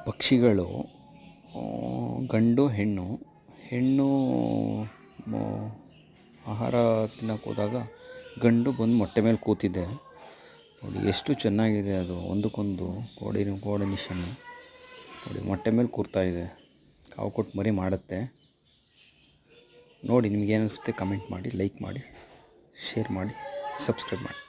ಪಕ್ಷಿಗಳು ಗಂಡು ಹೆಣ್ಣು ಹೆಣ್ಣು ಆಹಾರ ತಿನ್ನೋಕೆ ಹೋದಾಗ ಗಂಡು ಬಂದು ಮೊಟ್ಟೆ ಮೇಲೆ ಕೂತಿದೆ ನೋಡಿ. ಎಷ್ಟು ಚೆನ್ನಾಗಿದೆ ಅದು, ಒಂದಕ್ಕೊಂದು ಕೋಆರ್ಡಿನೇಷನ್ನು ನೋಡಿ. ಮೊಟ್ಟೆ ಮೇಲೆ ಕೂರ್ತಾಯಿದೆ, ಕಾವು ಕೊಟ್ಟು ಮರಿ ಮಾಡುತ್ತೆ ನೋಡಿ. ನಿಮಗೇನಿಸುತ್ತೆ ಕಮೆಂಟ್ ಮಾಡಿ, ಲೈಕ್ ಮಾಡಿ, ಶೇರ್ ಮಾಡಿ, ಸಬ್ಸ್ಕ್ರೈಬ್ ಮಾಡಿ.